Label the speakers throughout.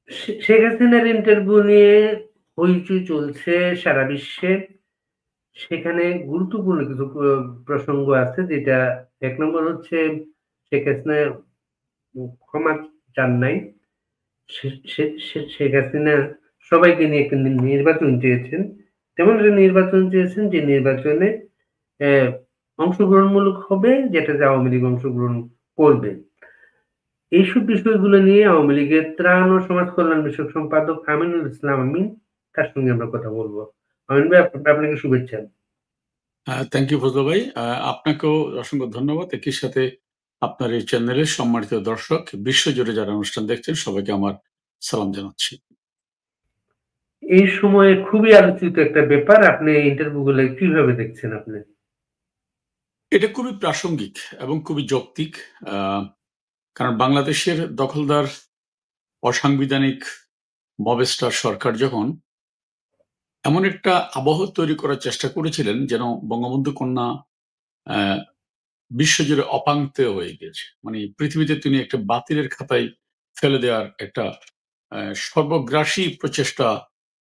Speaker 1: শেখ হাসিনার ইন্টারভিউ নিয়ে হইচই চলছে সারা বিশ্বে। সেখানে গুরুত্বপূর্ণ কিছু প্রসঙ্গ আছে, যেটা এক নম্বর হচ্ছে শেখ হাসিনা ক্ষমা চান নাই। শেখ হাসিনা সবাইকে নিয়ে একটা নির্বাচন চেয়েছেন, তেমন একটা নির্বাচন চেয়েছেন যে নির্বাচনে আহ, অংশগ্রহণমূলক হবে, যেটাতে আওয়ামী লীগ অংশগ্রহণ করবে। এইসব বিষয়গুলো নিয়ে আওয়ামী লীগের ত্রাণ ও সমাজ কল্যাণ বিষয়ক সম্পাদক আমিনুল ইসলাম আমিন, তার সঙ্গে আমরা কথা বলবো। আমিন ভাই, আপনাকে শুভেচ্ছা।
Speaker 2: থ্যাংক ইউ ফজল ভাই। আপনাকেও অসংখ্য ধন্যবাদ। একই সাথে আপনার এই চ্যানেলের সম্মানিত দর্শক, বিশ্বজুড়ে যারা অনুষ্ঠান দেখছেন, সবাইকে আমার সালাম জানাচ্ছি।
Speaker 1: এই সময়ে খুবই আলোচিত একটা ব্যাপার, আপনি ইন্টারভিউ গুলো কিভাবে দেখছেন আপনি?
Speaker 2: এটা খুবই প্রাসঙ্গিক এবং খুবই যৌক্তিক। কারণ বাংলাদেশের দখলদার অসাংবিধানিক মবেস্টার সরকার যখন এমন একটা আবহ তৈরি করার চেষ্টা করেছিলেন যেন বঙ্গবন্ধু কন্যা আহ, বিশ্বজুড়ে অপাঙ্ক্তেয় হয়ে গেছে, মানে পৃথিবীতে তিনি একটা বাতিলের খাতায় ফেলে দেওয়ার একটা সর্বগ্রাসী প্রচেষ্টা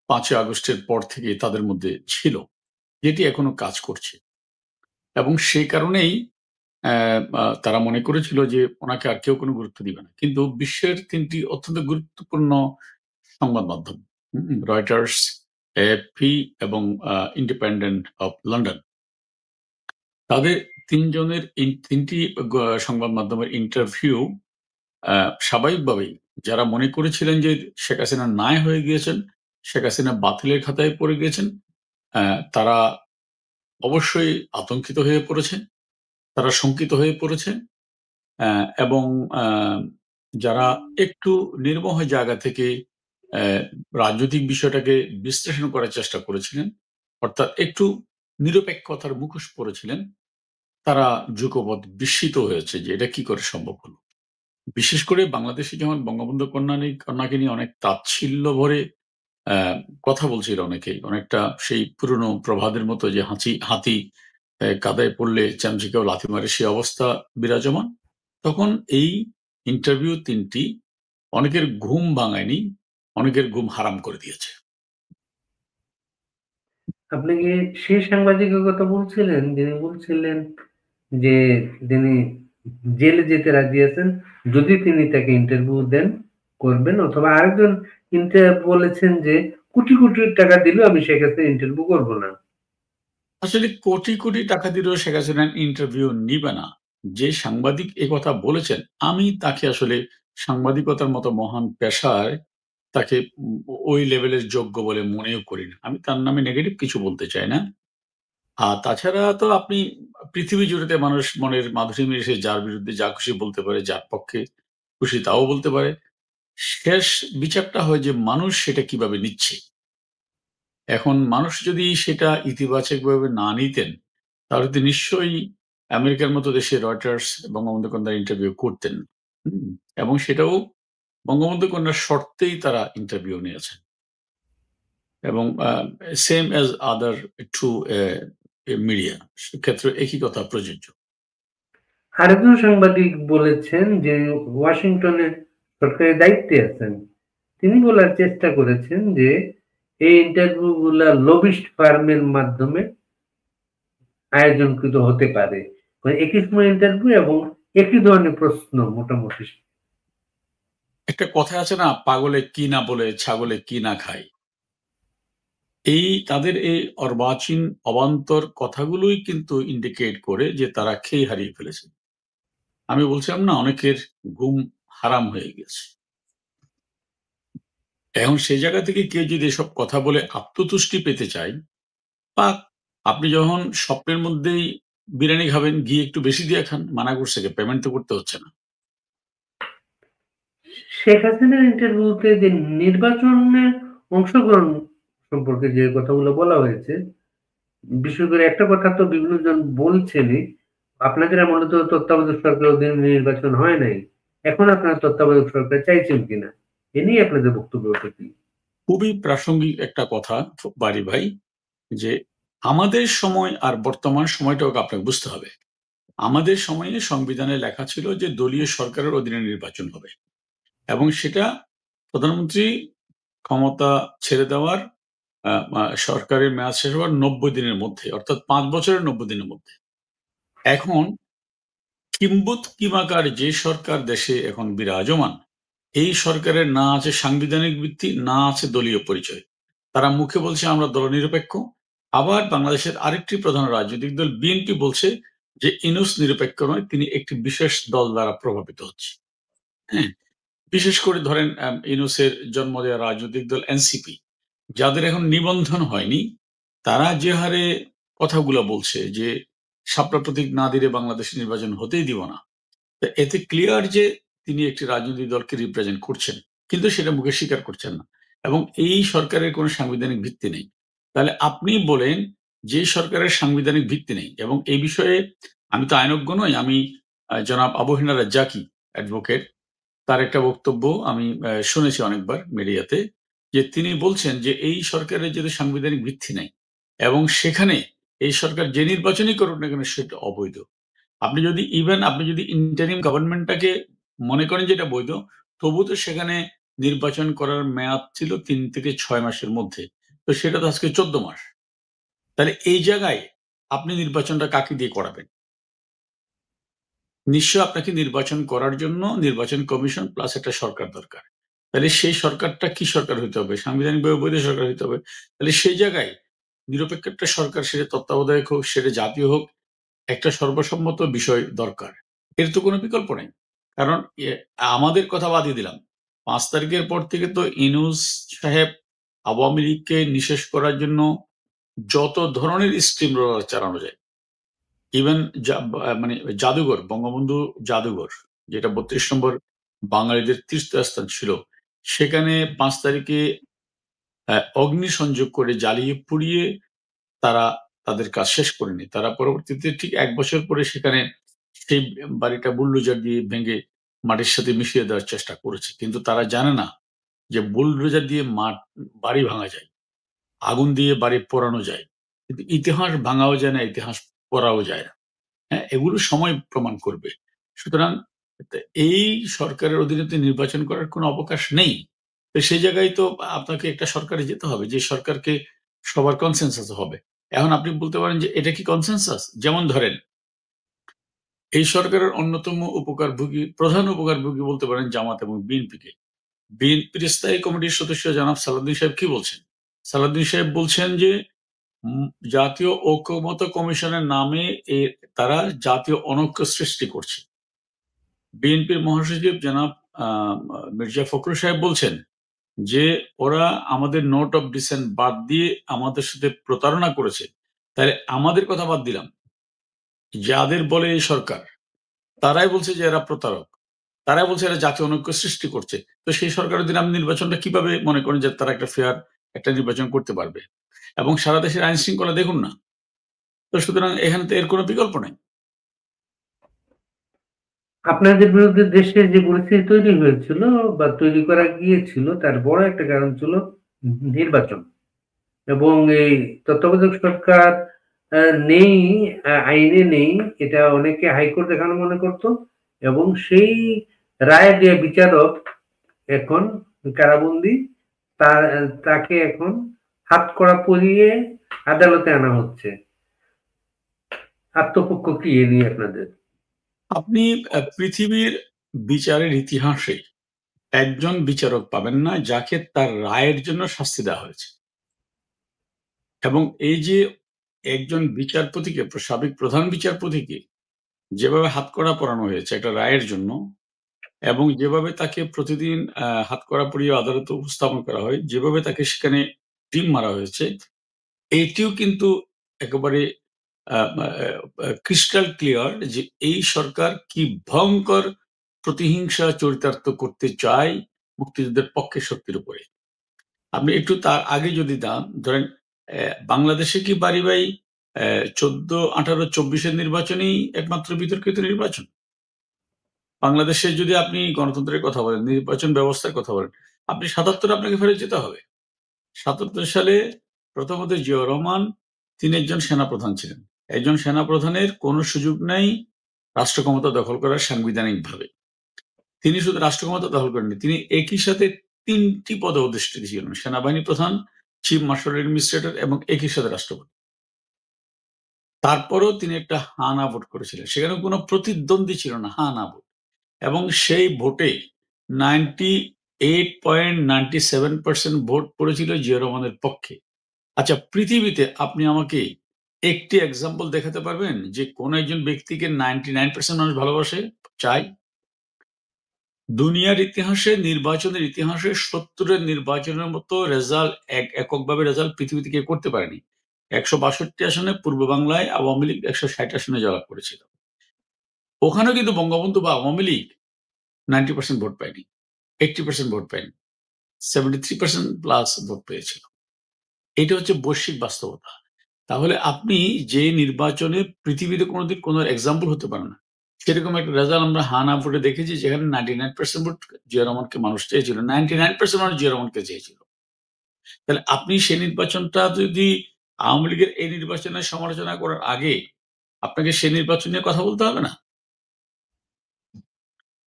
Speaker 2: 5ই আগস্টের পর থেকে তাদের মধ্যে ছিল, যেটি এখনো কাজ করছে। এবং সেই কারণেই তারা মনে করেছিল যে ওনাকে আর কেউ কোনো গুরুত্ব দিবে না। কিন্তু বিশ্বের 3টি অত্যন্ত গুরুত্বপূর্ণ সংবাদ মাধ্যম, রয়টার্স, এএফপি এবং ইন্ডিপেন্ডেন্ট অফ লন্ডন, তাদের 3টি সংবাদ মাধ্যমের ইন্টারভিউ স্বাভাবিকভাবেই যারা মনে করেছিলেন যে শেখ হাসিনা নাই হয়ে গিয়েছেন, শেখ হাসিনা বাতিলের খাতায় পড়ে গিয়েছেন, তারা অবশ্যই আতঙ্কিত হয়ে পড়েছে, তারা শঙ্কিত হয়ে পড়েছে। এবং যারা একটু নির্মোহ জায়গা থেকে আহ, রাজনৈতিক বিষয়টাকে বিশ্লেষণ করার চেষ্টা করেছিলেন, অর্থাৎ একটু নিরপেক্ষতার মুখোশ পরেছিলেন, তারা যুগপৎ বিস্মিত হয়েছে যে এটা কি করে সম্ভব হলো। বিশেষ করে বাংলাদেশে যেমন বঙ্গবন্ধু কন্যাকে নিয়ে অনেক তাচ্ছিল্য ভরে আহ, কথা বলছিল অনেকেই, অনেকটা সেই পুরনো প্রভাদের মতো যে হাতি কাদায় পড়লে চামচিকেও লাথি মারে, সে অবস্থা বিরাজমান। তখন এই ইন্টারভিউ 3টি অনেকের ঘুম ভাঙায়নি, অনেকের ঘুম হারাম করে দিয়েছে।
Speaker 1: আপনি কি সেই সাংবাদিকের কথা বলছিলেন যিনি বলছিলেন যে তিনি জেলে যেতে রাজি আছেন যদি তিনি তাকে ইন্টারভিউ দেন, করবেন? অথবা আরেকজন বলেছেন যে কোটি কোটি টাকা দিলেও আমি সেক্ষেত্রে ইন্টারভিউ করবো না।
Speaker 2: আসলে কোটি কোটি টাকা দিলেও শেখ হাসিনার ইন্টারভিউ নিবে না, যে সাংবাদিক এ কথা বলেছেন, আমি তাকে আসলে সাংবাদিকতার মতো মহান পেশায় তাকে ওই লেভেলের যোগ্য বলে মনেও করি না। আমি তার নামে নেগেটিভ কিছু বলতে চাই না। আর তাছাড়া তো আপনি পৃথিবী জুড়েতে মানুষ মনের মাধুরী মিশে যার বিরুদ্ধে যা খুশি বলতে পারে, যার পক্ষে খুশি তাও বলতে পারে। শেষ বিচারটা হয় যে মানুষ সেটা কিভাবে নিচ্ছে। এখন মানুষ যদি সেটা ইতিবাচকভাবে না নিতেন, তাহলে তো নিশ্চয়ই আমেরিকার মতো দেশে রয়টার্স বঙ্গবন্ধু কন্যার ইন্টারভিউ করতেন না। হুম, এবং সেটাও বঙ্গবন্ধু কন্যার শর্তেই তারা ইন্টারভিউ নিয়েছেন। এবং সেম অ্যাজ আদার টু মিডিয়া, সেক্ষেত্রে একই কথা প্রযোজ্য।
Speaker 1: আরেকজন সাংবাদিক বলেছেন যে ওয়াশিংটনে সরকারি দায়িত্বে আছেন, তিনি বলার চেষ্টা করেছেন যে এই ইন্টারভিউ গুলা লবিস্ট ফার্মের মাধ্যমে আয়োজনকৃত হতে পারে। মানে একই সময় ইন্টারভিউ এবং একই ধরনের প্রশ্ন মোটামুটি।
Speaker 2: একটা কথা আছে না, পাগলে কি না বলে ছাগলে কি না খায়। এই তাদের এই অর্বাচীন অবান্তর কথাগুলোই কিন্তু ইন্ডিকেট করে যে তারা খেই হারিয়ে ফেলেছে। আমি বলছিলাম না, অনেকের ঘুম হারাম হয়ে গেছে। এখন সেই জায়গা থেকে কেউ যদি এসব কথা বলে আত্মতুষ্টি পেতে চায়, বা আপনি যখন স্বপ্নের মধ্যেই বিরিয়ানি খাবেন, ঘি একটু বেশি দিয়ে খান, মানা করছে কে? পেমেন্ট তো করতে হচ্ছে না।
Speaker 1: শেখ হাসিনার ইন্টারভিউতে যে নির্বাচনের অংশগ্রহণ সম্পর্কে যে কথাগুলো বলা হয়েছে, বিশেষ করে একটা কথা তো বিভিন্ন জন বলছেনই, আপনাদের আমলে তো তত্ত্বাবধায়ক সরকার অধীনে নির্বাচন হয় নাই, এখন আপনারা তত্ত্বাবধায়ক সরকার চাইছেন কিনা, এ নিয়ে আপনাদের বক্তব্যটা কি?
Speaker 2: খুবই প্রাসঙ্গিক একটা কথা বাড়ি ভাই, যে আমাদের সময় আর বর্তমান সময়টাকে আপনাকে বুঝতে হবে। আমাদের সময়ে সংবিধানে লেখা ছিল যে দলীয় সরকারের অধীনে নির্বাচন হবে, এবং সেটা প্রধানমন্ত্রী ক্ষমতা ছেড়ে দেওয়ার সরকারের মেয়াদ শেষ হওয়ার 90 দিনের মধ্যে, অর্থাৎ 5 বছরের 90 দিনের মধ্যে। এখন কিম্বুত কিমাকার যে সরকার দেশে এখন বিরাজমান, এই সরকারের না আছে সাংবিধানিক ভিত্তি, না আছে দলীয় পরিচয়। তারা মুখে বলছে আমরা দলনিরপেক্ষ, আবার বাংলাদেশের আরেকটি প্রধান রাজনৈতিক দল বিএনপি বলছে যে ইউনূস নিরপেক্ষ নয়, তিনি একটি বিশেষ দল দ্বারা প্রভাবিত হচ্ছে। হ্যাঁ, বিশেষ করে ধরেন ইউনূসের জন্ম দেওয়া রাজনৈতিক দল এনসিপি, যাদের এখন নিবন্ধন হয়নি, তারা যে হারে কথাগুলো বলছে যে শাপলা প্রতীক না দিলে বাংলাদেশ নির্বাচন হতেই দিব না, তো এতে ক্লিয়ার যে তিনি একটি রাজনৈতিক দলকে রিপ্রেজেন্ট করছেন, কিন্তু সেটা মুখে স্বীকার করছেন না, এবং এই সরকারের কোনো সাংবিধানিক ভিত্তি নেই। তাহলে আপনি বলেন যে সরকারের সাংবিধানিক ভিত্তি নেই, এবং এই বিষয়ে আমি তো আইনজ্ঞ নই, আমি জনাব আবু হেনা রাজ্জাকি অ্যাডভোকেট, তার একটা বক্তব্য আমি শুনেছি অনেকবার মিডিয়াতে, যে তিনি বলছেন যে এই সরকারের যদি সাংবিধানিক ভিত্তি নেই, এবং সেখানে এই সরকার যে নির্বাচনই করুক না কেন সেটা অবৈধ। আপনি যদি ইন্টারিম গভর্নমেন্টটাকে মনে করেন যে এটা বৈধ, তবু তো সেখানে নির্বাচন করার মেয়াদ ছিল ৩ থেকে ৬ মাসের মধ্যে। তো সেটা তো আজকে ১৪ মাস। তাহলে এই জায়গায় আপনি নির্বাচনটা কাকে দিয়ে করাবেন? নিশ্চয়ই আপনাকে নির্বাচন করার জন্য নির্বাচন কমিশন প্লাস একটা সরকার দরকার। তাহলে সেই সরকারটা কি সরকার হইতে হবে? সাংবিধানিকভাবে বৈধ সরকার হইতে হবে। তাহলে সেই জায়গায় নিরপেক্ষ একটা সরকার, সেটা তত্ত্বাবধায়ক হোক, সেটা জাতীয় হোক, একটা সর্বসম্মত বিষয় দরকার। এর তো কোনো বিকল্প নেই। কারণ আমাদের কথা বাদই দিলাম। ৫ তারিখের পর থেকে তো ইউনূস সাহেব আওয়ামী লীগকে নিঃশেষ করার জন্য যত ধরনের স্টিম রোলার চালানো যায়, ইভেন মানে জাদুঘর, বঙ্গবন্ধু জাদুঘর, যেটা ৩২ নম্বর বাঙালিদের তীর্থস্থান ছিল, সেখানে ৫ তারিখে অগ্নিসংযোগ করে জ্বালিয়ে পুড়িয়ে তারা তাদের কাজ শেষ করেনি। তারা পরবর্তীতে ঠিক ১ বছর পরে সেখানে সেই বাড়িটা বুলডোজার দিয়ে ভেঙে মাটির সাথে মিশিয়ে দেওয়ার চেষ্টা করেছে। কিন্তু তারা জানে না যে বুলডোজার দিয়ে বাড়ি ভাঙা যায়, আগুন দিয়ে বাড়ি পোড়ানো যায়। কিন্তু ইতিহাস ভাঙাও যায় না, ইতিহাস পড়াও যায় না। হ্যাঁ, এগুলো সময় প্রমাণ করবে। সুতরাং এই সরকারের অধীনে তো নির্বাচন করার কোনো অবকাশ নেই। তো সেই জায়গায় তো আপনাকে একটা সরকারে যেতে হবে, যে সরকারকে সবার কনসেনসাস হবে। এখন আপনি বলতে পারেন যে এটা কি কনসেনসাস? যেমন ধরেন, এই সরকারের অন্যতম প্রধান উপকারভোগী বলতে পারেন জামাত এবং বিএনপিকে। বিএনপির স্থায়ী কমিটির সদস্য জনাব সালাউদ্দিন সাহেব কি বলছেন? সালাউদ্দিন সাহেব বলছেন যে উম জাতীয় ঐকমত্য কমিশনের নামে তারা জাতীয় অনৈক্য সৃষ্টি করছে। বিএনপির মহাসচিব জনাব আ মির্জা ফখরুল সাহেব বলছেন যে ওরা আমাদের নোট অফ ডিসেন্ট বাদ দিয়ে আমাদের সাথে প্রতারণা করেছে। তাহলে আমাদের কথা বাদ দিলাম, যাদের বলে এই সরকার, তারাই বলছে যে এরা প্রতারক। তারাই বলছে এরা জাতীয় অনৈক্য সৃষ্টি করছে। তো সেই সরকারের অধীনে আপনি নির্বাচনটা কিভাবে মনে করেন যে তারা একটা ফেয়ার একটা নির্বাচন করতে পারবে? এবং সারা দেশের আইন শৃঙ্খলা দেখুন না। তো সুতরাং এখানে তো এর কোনো বিকল্প নাই।
Speaker 1: আপনাদের বিরুদ্ধে দেশে যে পরিস্থিতি তৈরি হয়েছিল বা তৈরি করা গিয়েছিল, তার বড় একটা কারণ ছিল নির্বাচন। এবং এই তত্ত্বাবধায়ক সরকার নেই, আইনে নেই, এটা অনেকে হাইকোর্ট এখানে মনে করত, এবং সেই রায় দেয়া বিচারক এখন কারাবন্দী। তাকে এখন হাতকড়া পরিয়ে আদালতে আনা হচ্ছে। আত্মপক্ষ কি এ নিয়ে আপনাদের?
Speaker 2: আপনি পৃথিবীর বিচারের ইতিহাসে একজন বিচারক পাবেন না যাকে তার রায়ের জন্য শাস্তি দেওয়া হয়েছে। এবং এই যে একজন বিচারপতিকে, সাবেক প্রধান বিচারপতিকে যেভাবে হাতকড়া পরানো হয়েছে একটা রায়ের জন্য, এবং যেভাবে তাকে প্রতিদিন হাতকড়া পরিয়ে আদালতে উপস্থাপন করা হয়, যেভাবে তাকে সেখানে টিম মারা হয়েছে, এইটিও কিন্তু একেবারে ক্রিস্টাল ক্লিয়ার যে এই সরকার কি ভয়ঙ্কর প্রতিহিংসা চরিতার্থ করতে চায় মুক্তিযুদ্ধের পক্ষের শক্তির উপরে। আপনি একটু তার আগে যদি ধরেন, বাংলাদেশে কি বাড়ি বাই ১৪, ১৮, ২৪-এর নির্বাচনই একমাত্র বিতর্কিত নির্বাচন? বাংলাদেশে যদি আপনি গণতন্ত্রের কথা বলেন, নির্বাচন ব্যবস্থার কথা বলেন, আপনি ৭৭ আপনাকে ফেরত যেতে হবে। ৭৭ সালে প্রথমত জিয়াউর রহমান, তিনি একজন সেনাপ্রধান ছিলেন। একজন সেনাপ্রধানের কোনো সুযোগ নাই রাষ্ট্র ক্ষমতা দখল করার সাংবিধানিকভাবে। তিনি শুধু রাষ্ট্র ক্ষমতা দখল করেননি, তিনি একই সাথে 3টি পদে অধিষ্ঠিত ছিলেন: সেনাবাহিনী প্রধান, চিফ মার্শাল অ্যাডমিনিস্ট্রেটর এবং একই সাথে রাষ্ট্রপতি। তারপরেও তিনি একটা হা না ভোট করেছিলেন। সেখানে কোনো প্রতিদ্বন্দ্বী ছিল না, হা না ভোট। এবং সেই ভোটে 98.97% ভোট পড়েছিল জিয়া রহমানের পক্ষে। আচ্ছা, পৃথিবীতে আপনি আমাকে একটি এক্সাম্পল দেখাতে পারবেন যে কোন একজন ব্যক্তিকে 99% মানুষ ভালোবাসে, চায়? দুনিয়ার ইতিহাসে, নির্বাচনের ইতিহাসে 70-এর নির্বাচনের মতো রেজাল্ট এককভাবে রেজাল্ট পৃথিবী থেকে করতে পারেনি। 162 আসনে পূর্ব বাংলায় আওয়ামী লীগ 160 আসনে জয়লাভ করেছিল। ওখানেও কিন্তু বঙ্গবন্ধু বা আওয়ামী লীগ 90% ভোট পায়নি, 80% ভোট পায়নি, 73% প্লাস ভোট পেয়েছিল। এটা হচ্ছে বৈশ্বিক বাস্তবতা। তাহলে আপনি যে নির্বাচনে পৃথিবীতে কোনোদিন কোনো এক্সাম্পল হতে পারে না, সেরকম একটা রেজাল্ট আমরা হা না ভোটে দেখেছি, যেখানে 99% ভোট জিয়া রহমানকে মানুষ চেয়েছিল, 99% মানুষ জিয়া রহমানকে চেয়েছিল। তাহলে আপনি সেই নির্বাচনটা যদি আওয়ামী লীগের এই নির্বাচনের সমালোচনা করার আগে আপনাকে সেই নির্বাচন নিয়ে কথা বলতে হবে না?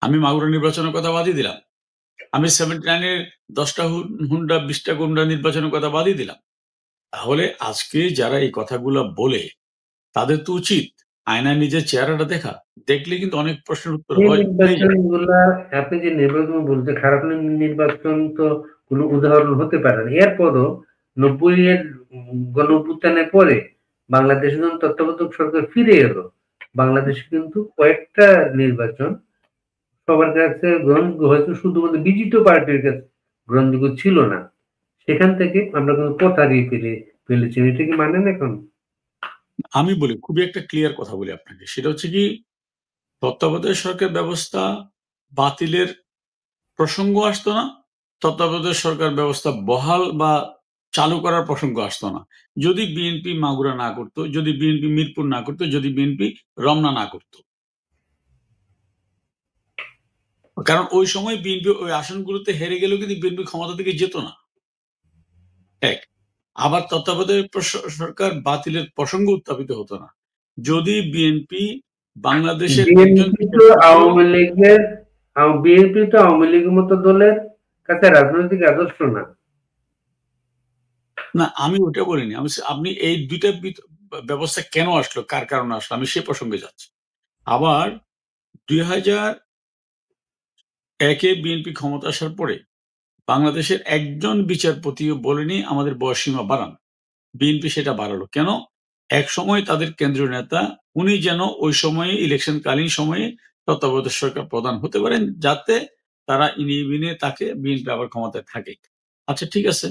Speaker 2: আমি মাগুরা নির্বাচনের কথা বাদই দিলাম, আমি 79-এর 10টা হুন্ডা 20টা গুন্ডা নির্বাচনের কথা বাদই দিলাম। তাহলে আজকে যারা এই কথাগুলো বলে, তাদের তো উচিত আয়নায় নিজের চেহারাটা দেখা। দেখলে কিন্তু অনেক প্রশ্নের উত্তর
Speaker 1: এই
Speaker 2: পেয়ে যাবে।
Speaker 1: নির্বাচনগুলা, আপনি যে নির্বাচন বলতে, খারাপ নির্বাচন তো কোনো উদাহরণ হতে পারে না। এরপরও 90-এর গণঅভ্যুত্থানের পরে বাংলাদেশে যখন তত্ত্বাবধায়ক সরকার ফিরে এলো, বাংলাদেশে কিন্তু কয়েকটা নির্বাচন সবার কাছে গ্রহণযোগ্য, হয়তো শুধুমাত্র বিজিত পার্টির কাছে গ্রহণযোগ্য ছিল না। সেখান থেকে আমরা কিন্তু পথ হারিয়ে ফেলেছি। এটা কি মানেন এখন?
Speaker 2: আমি বলি, খুবই একটা ক্লিয়ার কথা বলি আপনাকে, সেটা হচ্ছে কি, তত্ত্বাবধায়ক সরকার ব্যবস্থা বাতিলের প্রসঙ্গ আসতো না, তত্ত্বাবধায়ক সরকার ব্যবস্থা বহাল বা চালু করার প্রসঙ্গ আসতো না, যদি বিএনপি মাগুরা না করতো, যদি বিএনপি মিরপুর না করতো, যদি বিএনপি রমনা না করতো। কারণ ওই সময় বিএনপি ওই আসনগুলোতে হেরে গেলেও কিন্তু বিএনপি ক্ষমতা থেকে যেত না। এক, আবার তত্ত্বাবধায়ক সরকার বাতিলের প্রসঙ্গ উত্থাপিত হতো না, যদি বিএনপি বাংলাদেশের একজন
Speaker 1: বিএনপি তো
Speaker 2: বিচারপতিও।
Speaker 1: আওয়ামী লীগের বিএনপি তো আওয়ামী লীগের মতো দলের কাছে রাজনৈতিক আদর্শ না।
Speaker 2: না, আমি ওটা বলিনি। আপনি এই দুইটা ব্যবস্থা কেন আসলো, কার কারণে আসলো, আমি সে প্রসঙ্গে যাচ্ছি। আবার 2001-এ বিএনপি ক্ষমতা আসার পরে বাংলাদেশের একজন বিচারপতিও বলেনি আমাদের বয়সসীমা বাড়ান। বিএনপি সেটা বাড়ালো কেন? এক সময় তাদের কেন্দ্রীয় নেতা, উনি যেন ওই সময়ে ইলেকশনকালীন সময়ে তত্ত্বাবধায়ক সরকার প্রধান হতে পারেন, যাতে তারা ইনিয়ে বিনিয়ে তাকে বিএনপি আবার ক্ষমতায় থাকে। আচ্ছা, ঠিক আছে,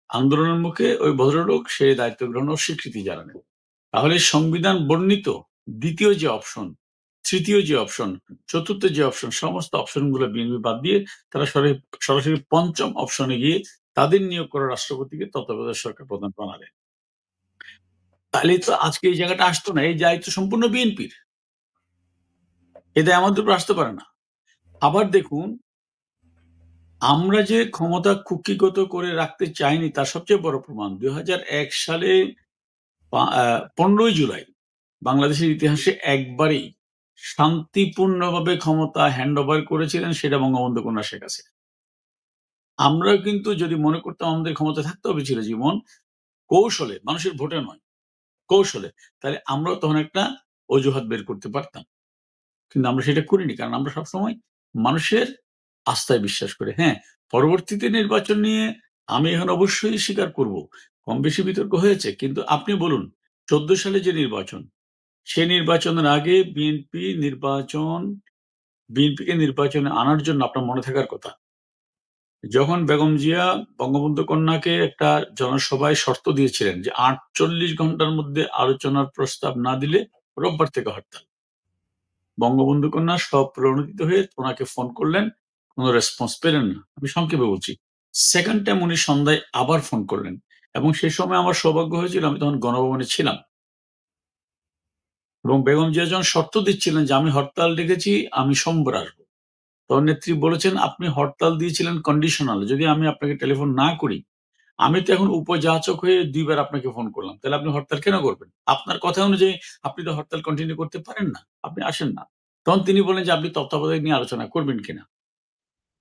Speaker 2: আন্দোলনের মুখে ওই ভদ্রলোক সেই দায়িত্ব গ্রহণ ও স্বীকৃতি জানালেন। তাহলে সংবিধান বর্ণিত দ্বিতীয় যে অপশন, তৃতীয় যে অপশন, চতুর্থ যে অপশন, সমস্ত অপশনগুলো বিএনপি বাদ দিয়ে তারা সরাসরি পঞ্চম অপশনে গিয়ে তাদের নিয়োগ করা রাষ্ট্রপতিকে তত্ত্বাবধায়ক সরকার প্রধান বানালেন। তাহলে তো আজকে এই জায়গাটা আসতো না, এই দায়িত্ব সম্পূর্ণ বিএনপির, এই দায় আমাদের উপর আসতে পারে না। আবার দেখুন, আমরা যে ক্ষমতা কুক্ষিগত করে রাখতে চাইনি তার সবচেয়ে বড় প্রমাণ 2001 সালে 15ই জুলাই বাংলাদেশের ইতিহাসে একবারেই শান্তিপূর্ণভাবে ক্ষমতা হ্যান্ড ওভার করেছিলেন, সেটা বঙ্গবন্ধু কন্যা শেখ হাসিনা। আমরা কিন্তু যদি মনে করতাম আমাদের ক্ষমতা থাকতে হবে ছিল জীবন, কৌশলে, মানুষের ভোটে নয়, কৌশলে, তাহলে আমরাও তখন একটা অজুহাত বের করতে পারতাম। কিন্তু আমরা সেটা করিনি, কারণ আমরা সবসময় মানুষের আস্থায় বিশ্বাস করি। হ্যাঁ, পরবর্তীতে নির্বাচন নিয়ে আমি এখন অবশ্যই স্বীকার করব, কম বেশি বিতর্ক হয়েছে, কিন্তু আপনি বলুন 14 সালে যে নির্বাচন, সেই নির্বাচনের আগে বিএনপিকে নির্বাচনে আনার জন্য আপনার মনে থাকার কথা, যখন বেগম জিয়া বঙ্গবন্ধু কন্যাকে একটা জনসভায় শর্ত দিয়েছিলেন যে 48 ঘন্টার মধ্যে আলোচনার প্রস্তাব না দিলে রোববার থেকে হরতাল। বঙ্গবন্ধু কন্যা সব প্রণোদিত হয়ে ওনাকে ফোন করলেন, কোনো রেসপন্স পেলেন না। আমি সংক্ষেপে বলছি, সেকেন্ড টাইম উনি সন্ধ্যায় আবার ফোন করলেন, এবং সেই সময় আমার সৌভাগ্য হয়েছিল, আমি তখন গণভবনে ছিলাম, এবং বেগম জিয়া যখন শর্ত দিচ্ছিলেন যে আমি হরতাল ডেকেছি, আমি সোমবার আসবো, তখন নেত্রী বলেছেন আপনি হরতাল দিয়েছিলেন কন্ডিশনাল, যদি আমি আপনাকে টেলিফোন না করি, আমি তো এখন উপযাচক হয়ে 2 বার আপনাকে ফোন করলাম, তাহলে আপনি হরতাল কেন করবেন? আপনার কথা অনুযায়ী আপনি তো হরতাল কন্টিনিউ করতে পারেন না, আপনি আসেন না। তখন তিনি বলেন যে আপনি তত্ত্বাবধায়ক নিয়ে আলোচনা করবেন কিনা।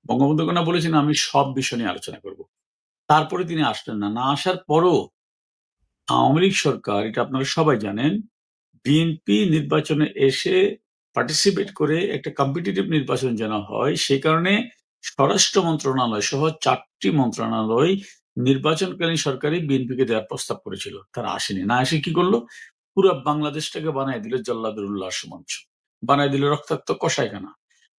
Speaker 2: বঙ্গবন্ধু কন্যা বলেছেন আমি সব বিষয় নিয়ে আলোচনা করব। তারপরে তিনি আসলেন না। না আসার পরও আওয়ামী লীগ সরকার, এটা আপনারা সবাই জানেন, বিএনপি নির্বাচনে এসে পার্টিসিপেট করে একটা কম্পিটিটিভ নির্বাচন যেন হয়, সেই কারণে স্বরাষ্ট্র মন্ত্রণালয় সহ 4টি মন্ত্রণালয় নির্বাচনকালীন সরকারই বিএনপিকে দেওয়ার প্রস্তাব করেছিল। তারা আসেনি। না এসে কি করলো? পুরো বাংলাদেশটাকে বানায় দিল জল্লাদের উল্লাস মঞ্চ, বানায় দিল রক্তাক্ত কষাইখানা।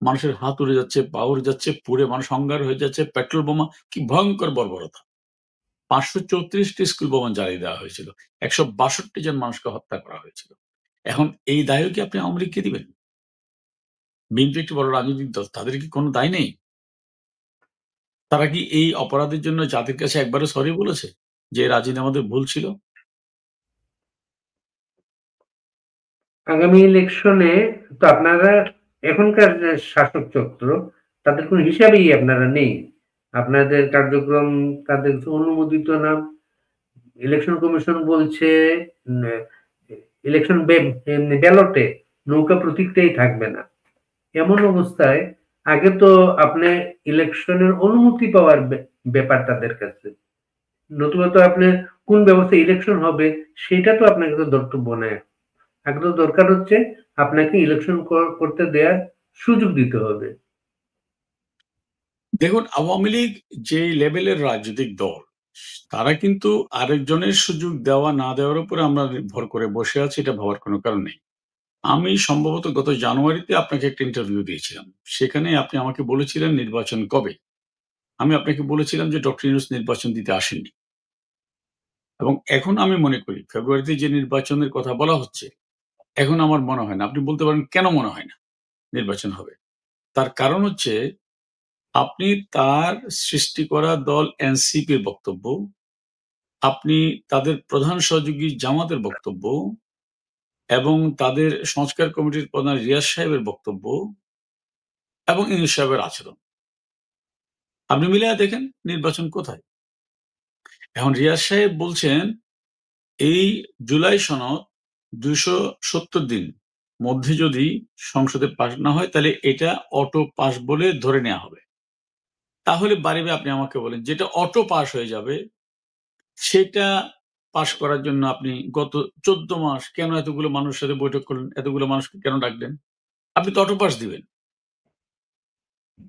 Speaker 2: মানুষের হাত উড়ে যাচ্ছে, পা উড়ে যাচ্ছে, পুড়ে মানুষ অঙ্গার হয়ে যাচ্ছে, পেট্রোল বোমা, কি ভয়ঙ্কর বর্বরতা। 534টি স্কুল ভবন জ্বালিয়ে দেওয়া হয়েছিল, 162 জন মানুষকে হত্যা করা হয়েছিল। এখন এই দায়ও কি আপনি আওয়ামী লীগকে দিবেন? বিএনপি একটি বড় রাজনৈতিক দল, তাদের কি কোনো দায় নেই? তারা কি এই অপরাধের জন্য জাতির কাছে একবারও সরি বলেছে যে রাজিনামাতে ভুল ছিল?
Speaker 1: আগামী ইলেকশনে তো আপনারা এখনকার যে শাসক চক্র, তাদের কোনো হিসাবেই আপনারা নেই। আপনাদের কার্যক্রম তাদের অনুমোদিত না। ইলেকশন কমিশন বলছে ইলেকশন ব্যালটে নৌকা প্রতীকটাই থাকবে না। এমন অবস্থায় আগে তো আপনি ইলেকশনের অনুমতি পাওয়ার ব্যাপার তাদের কাছে, নতুবা তো আপনি কোন ব্যবস্থায় ইলেকশন হবে সেটা তো আপনাকে তো ধর্তব্য নেয়। আগে তো দরকার হচ্ছে আপনাকে ইলেকশন করতে দেওয়ার সুযোগ দিতে হবে।
Speaker 2: দেখুন, আওয়ামী লীগ যে লেভেলের রাজনৈতিক দল, তারা কিন্তু আরেকজনের সুযোগ দেওয়া না দেওয়ার উপরে আমরা নির্ভর করে বসে আছি, এটা ভাবার কোনো কারণ নেই। আমি সম্ভবত গত জানুয়ারিতে আপনাকে একটা ইন্টারভিউ দিয়েছিলাম। সেখানে আপনি আমাকে বলেছিলেন নির্বাচন কবে? আমি আপনাকে বলেছিলাম যে ডক্টর ইউনূস নির্বাচন দিতে আসেননি। এবং এখন আমি মনে করি ফেব্রুয়ারিতে যে নির্বাচনের কথা বলা হচ্ছে, এখন আমার মনে হয় না। আপনি বলতে পারেন কেন মনে হয় না নির্বাচন হবে? তার কারণ হচ্ছে আপনি তার সৃষ্টি করা দল এনসিপির বক্তব্য, আপনি তাদের প্রধান সহযোগী জামাতের বক্তব্য এবং তাদের সংস্কার কমিটির প্রধান রিয়াজ সাহেবের বক্তব্য এবং ইউনূস সাহেবের আচরণ। আপনি মিলায়া দেখেন নির্বাচন কোথায়? এখন রিয়াজ সাহেব বলছেন এই জুলাই সনদ ২৭০ দিন মধ্যে যদি সংসদে পাস না হয় তাহলে এটা অটো পাস বলে ধরে নেওয়া হবে। তাহলে বাড়িবে, আপনি আমাকে বলেন, যেটা অটো পাস হয়ে যাবে সেটা পাস করার জন্য আপনি গত ১৪ মাস কেন এতগুলো মানুষের সাথে বৈঠক করলেন? এতগুলো মানুষকে কেন ডাকলেন? আপনি তো অটো পাস দিবেন।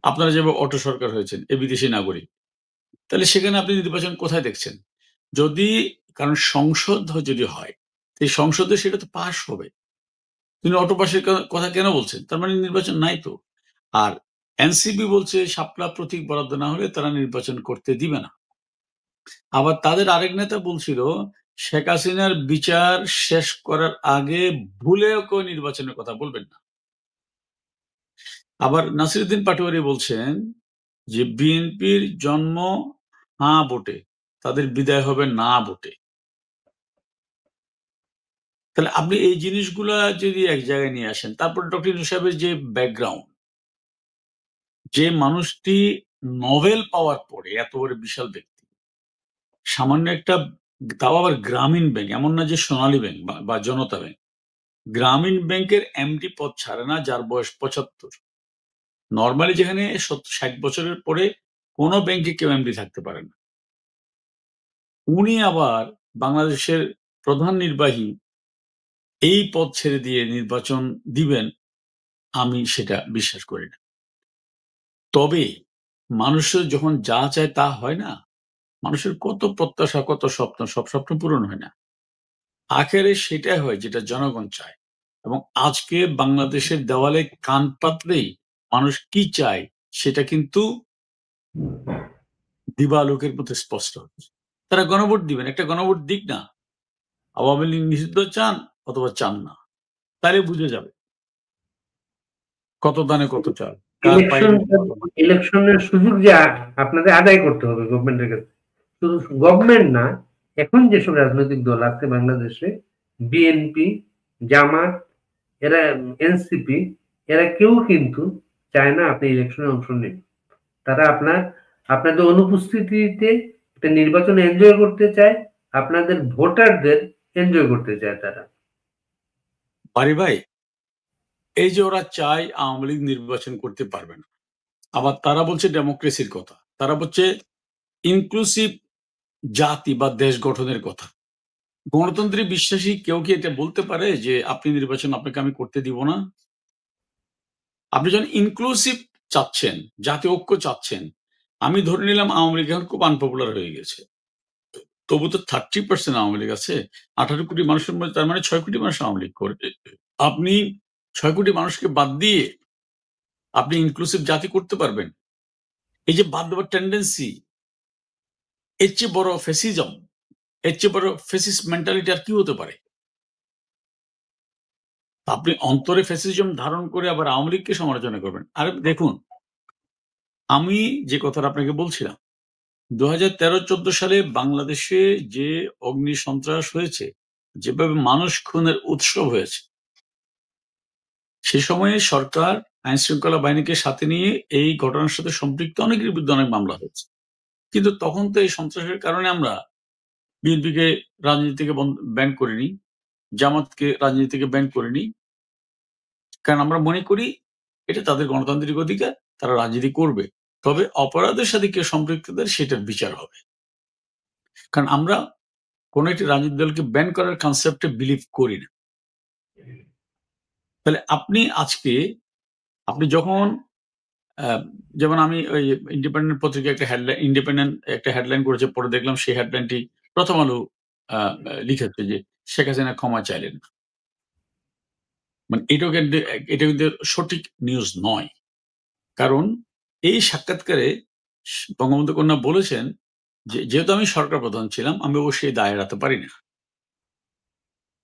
Speaker 2: আপনারা যেভাবে অটো সরকার হয়েছেন, এ বিদেশি নাগরিক। তাহলে সেখানে আপনি নির্বাচন কোথায় দেখছেন? যদি, কারণ সংসদ যদি হয়, এই সংসদে সেটা তো পাস হবে। তিনি অটো পাসের কথা কেন বলছেন? তার মানে নির্বাচন নাই তো। আর এনসিপি বলছে শাপলা প্রতীক বরাদ্দ না হলে তারা নির্বাচন করতে দিবে না। আবার তাদের আরেক নেতা বলছিল শেখ হাসিনার বিচার শেষ করার আগে ভুলেও কেউ নির্বাচনের কথা বলবেন না। আবার নাসিরুদ্দিন পাটোয়ারি বলছেন যে বিএনপির জন্ম হ্যাঁ ভোটে, তাদের বিদায় হবে না ভোটে। তাহলে আপনি এই জিনিসগুলা যদি এক জায়গায় নিয়ে আসেন, তারপর ডক্টর ইউনূস সাহেবের যে ব্যাকগ্রাউন্ড, যে মানুষটি নোবেল পাওয়ার পরে এত বড় বিশাল ব্যক্তি, সামান্য একটা, তাও আবার গ্রামীণ ব্যাংক, এমন না যে সোনালী ব্যাংক বা জনতা ব্যাংক, গ্রামীণ ব্যাংকের এমডি পদ ছাড়ে না, যার বয়স ৭৫। নর্মালি যেখানে ৬০ বছরের পরে কোনো ব্যাংকে কেউ এমডি থাকতে পারে না, উনি আবার বাংলাদেশের প্রধান নির্বাহী এই পদ ছেড়ে দিয়ে নির্বাচন দিবেন, আমি সেটা বিশ্বাস করি না। তবে মানুষের যখন যা চায় তা হয় না, মানুষের কত প্রত্যাশা, কত স্বপ্ন, সব স্বপ্ন পূরণ হয় না। আখেরে সেটাই হয় যেটা জনগণ চায়। এবং আজকে বাংলাদেশের দেওয়ালে কান পাতলেই মানুষ কি চায় সেটা কিন্তু দিবালোকের মতো স্পষ্ট হচ্ছে। তারা গণভোট দিবেন, একটা গণভোট দিক না। আওয়ামী লীগ নিষিদ্ধ চান অথবা চান না, তাহলে বুঝে যাবে কত দানে কত চাল, কার পায়ে
Speaker 1: ইলেকশন
Speaker 2: কত মাটি।
Speaker 1: ইলেকশনের সুযোগ যে আপনাদের আদায় করতে হবে গভর্নমেন্টের কাছে। শুধু গভর্নমেন্ট না, এখন যেসব রাজনৈতিক দল আছে বাংলাদেশে, বিএনপি, জামাত, এরা, এনসিপি, এরা কেউ কিন্তু চায় না আপনি ইলেকশনে অংশ নিন। তারা আপনাদের অনুপস্থিতিতে একটা নির্বাচন এনজয় করতে চায়, আপনাদের ভোটারদের এনজয় করতে চায় তারা।
Speaker 2: বাড়ি ভাই, এই যে ওরা চায় আওয়ামী লীগ নির্বাচন করতে পারবে না, আবার তারা বলছে ডেমোক্রেসির কথা, তারা বলছে ইনক্লুসিভ জাতি বা দেশ গঠনের কথা। গণতন্ত্রে বিশ্বাসী কেউ কি এটা বলতে পারে যে আপনি নির্বাচন আপনাকে আমি করতে দিব না? আপনি যখন ইনক্লুসিভ চাচ্ছেন, জাতীয় ঐক্য চাচ্ছেন, আমি ধরে নিলাম আওয়ামী লীগ এখন খুব আনপপুলার হয়ে গেছে, তবু তো 30% আওয়ামী লীগ আছে। 18 কোটি মানুষের মধ্যে তার মানে 6 কোটি মানুষ আওয়ামী লীগ করবে। আপনি 6 কোটি মানুষকে বাদ দিয়ে আপনি ইনক্লুসিভ জাতি করতে পারবেন? এই যে বাদ দেওয়ার টেন্ডেন্সি, এর চেয়ে বড় ফ্যাসিজম, এর চেয়ে বড় ফ্যাসিস্ট মেন্টালিটি আর কি হতে পারে? আপনি অন্তরে ফ্যাসিজম ধারণ করে আবার আওয়ামী লীগকে সমালোচনা করবেন। আরে দেখুন, আমি যে কথাটা আপনাকে বলছিলাম, 2013-14 সালে বাংলাদেশে যে অগ্নি সন্ত্রাস হয়েছে, যেভাবে মানুষ খুনের উৎসব হয়েছে, সে সময়ে সরকার আইন শৃঙ্খলা বাহিনীকে সাথে নিয়ে এই ঘটনার সাথে সম্পৃক্ত অনেকের বিরুদ্ধে অনেক মামলা হয়েছে। কিন্তু তখন তো এই সন্ত্রাসের কারণে আমরা বিএনপিকে রাজনীতি থেকে ব্যান করিনি, জামাতকে রাজনীতি থেকে ব্যান করিনি, কারণ আমরা মনে করি এটা তাদের গণতান্ত্রিক অধিকার, তারা রাজনীতি করবে, তবে অপরাধের সাথে কেউ সম্পৃক্তদের সেটার বিচার হবে। কারণ আমরা কোন একটি রাজনৈতিক দলকে ব্যান করার কনসেপ্টে বিলিভ করি না। তাহলে আপনি আজকে আপনি যখন যেমন আমি ওই ইন্ডিপেন্ডেন্ট পত্রিকা একটা হেডলাইন, ইন্ডিপেন্ডেন্ট একটা হেডলাইন করেছে, পরে দেখলাম সেই হেডলাইনটি প্রথম আলো লিখেছে যে শেখ হাসিনা ক্ষমা চাইলেন না। মানে এটা কিন্তু সঠিক নিউজ নয়। কারণ এই সাক্ষাৎকারে বঙ্গবন্ধু কন্যা বলেছেন যে যেহেতু আমি সরকার প্রধান ছিলাম, আমি অবশ্যই দায় এড়াতে পারি না।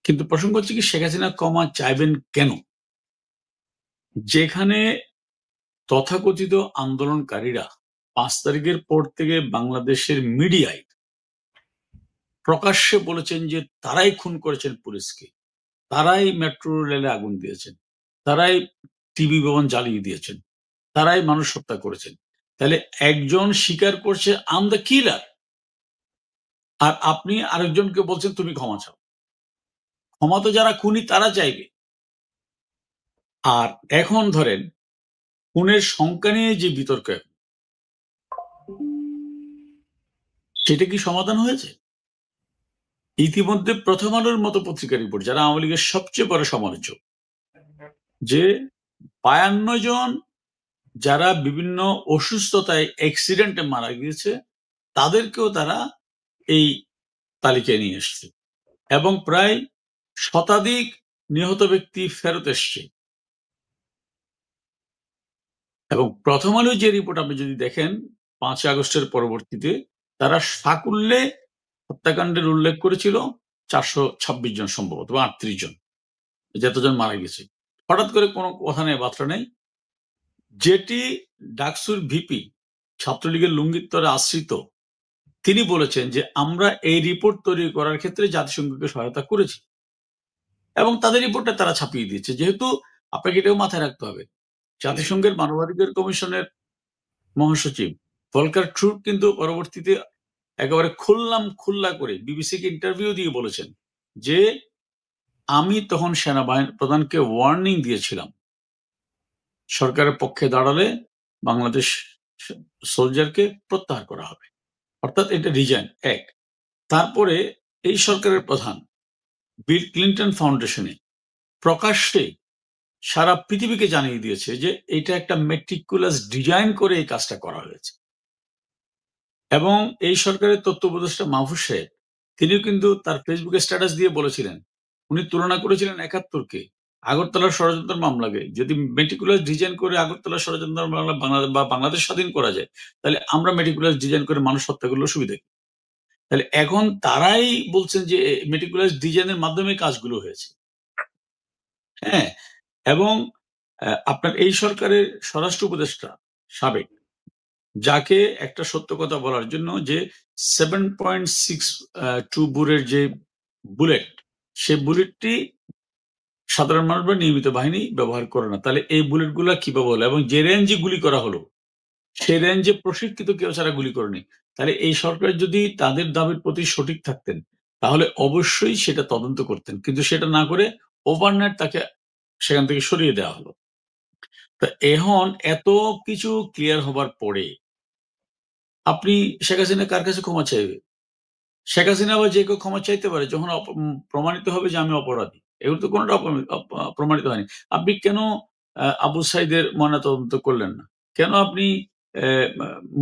Speaker 2: কিন্তু প্রসঙ্গ হচ্ছে কি, শেখ হাসিনা ক্ষমা চাইবেন কেন? যেখানে তথাকথিত আন্দোলনকারীরা 5 তারিখের পর থেকে বাংলাদেশের মিডিয়ায় প্রকাশ্যে বলেছেন যে তারাই খুন করেছেন পুলিশকে, তারাই মেট্রো রেলে আগুন দিয়েছেন, তারাই টিভি ভবন জ্বালিয়ে দিয়েছেন, তারাই মানুষ হত্যা করেছেন। তাহলে একজন স্বীকার করছে আম দ্য কিলার, আর আপনি আরেকজনকে বলছেন তুমি ক্ষমা চাও। ক্ষমা তো যারা খুনি তারা চাইবে। আর এখন ধরেন খুনের সংখ্যা নিয়ে যে বিতর্ক, সেটা কি সমাধান হয়েছে? ইতিমধ্যে প্রথম আলোর মতো পত্রিকার রিপোর্ট, যারা আওয়ামী লীগের সবচেয়ে বড় সমালোচক, যে 52 জন যারা বিভিন্ন অসুস্থতায় অ্যাক্সিডেন্টে মারা গিয়েছে তাদেরকেও তারা এই তালিকায় নিয়ে এসছে, এবং প্রায় শতাধিক নিহত ব্যক্তি ফেরত এসছে। এবং প্রথম আলো যে রিপোর্ট আপনি যদি দেখেন 5 আগস্টের পরবর্তীতে, তারা সাকুল্যে হত্যাকাণ্ডের উল্লেখ করেছিল 426 জন সম্ভবত, বা 38 জন, যতজন মারা গেছে। হঠাৎ করে কোনো কথা নেই, বার্তা নেই। যেটি ডাকসুর ভিপি, ছাত্রলীগের লুঙ্গিত্তরে আশ্রিত, তিনি বলেছেন যে আমরা এই রিপোর্ট তৈরি করার ক্ষেত্রে জাতিসংঘকে সহায়তা করেছি, এবং তাদের রিপোর্টটা তারা ছাপিয়ে দিয়েছে। যেহেতু আপনাকে এটাও মাথায় রাখতে হবে, জাতিসংঘের মানবাধিকার কমিশনের মহাসচিব ভলকার ট্রুট কিন্তু পরবর্তীতে একেবারে খোল্লা করে বিবিসিকে ইন্টারভিউ দিয়ে বলেছেন যে আমি তখন সেনাবাহিনী প্রধানকে ওয়ার্নিং দিয়েছিলাম, সরকারের পক্ষে দাঁড়ালে বাংলাদেশ সোলজারকে প্রত্যাহার করা হবে, অর্থাৎ এটা রিজাইন এক। তারপরে এই সরকারের প্রধান বিল ক্লিন্টন ফাউন্ডেশনে প্রকাশ্যে সারা পৃথিবীকে জানিয়ে দিয়েছে যে এটা একটা মেটিকুলাস ডিজাইন করে এই কাজটা করা হয়েছে। এবং এই সরকারের তথ্য উপদেষ্টা মাহফুজ সাহেব, তিনিও কিন্তু তার ফেসবুকে স্ট্যাটাস দিয়ে বলেছিলেন, উনি তুলনা করেছিলেন 71কে আগরতলার ষড়যন্ত্র মামলাকে। যদি মেটিকুলাস ডিজাইন করে আগরতলার ষড়যন্ত্র মামলা বা বাংলাদেশ স্বাধীন করা যায়, তাহলে আমরা মেটিকুলাস ডিজাইন করে মানুষ হত্যা করলে সুবিধা কি? তাহলে এখন তারাই বলছেন যে মেটিকুলাস ডিজাইনের মাধ্যমে কাজগুলো হয়েছে। হ্যাঁ, এবং আপনার এই সরকারের স্বরাষ্ট্র উপদেষ্টা সাবেক, যাকে একটা সত্য কথা বলার জন্য যে 7.62 বোরের যে বুলেট, সে বুলেটটি সাধারণ মানুষ বা নিয়মিত বাহিনী ব্যবহার করে না, তাহলে এই বুলেটগুলা কিভাবে হলো? এবং যে রেঞ্জে গুলি করা হলো, সেই রেঞ্জে প্রশিক্ষিত কেউ ছাড়া গুলি করেনি। তাহলে এই সরকার যদি তাদের দাবির প্রতি সঠিক থাকতেন, তাহলে অবশ্যই সেটা তদন্ত করতেন, কিন্তু সেটা না করে ওভারনাইট তাকে সেখান থেকে সরিয়ে দেওয়া হলো। তা এখন এত কিছু ক্লিয়ার হবার পরে আপনি শেখ হাসিনা কার কাছে ক্ষমা চাইবে? শেখ হাসিনা আবার যে কেউ ক্ষমা চাইতে পারে যখন প্রমাণিত হবে যে আমি অপরাধী। এগুলো তো কোনোটা প্রমাণিত হয়নি। আপনি কেন আবু সাইদের ময়নাতদন্ত করলেন না? কেন আপনি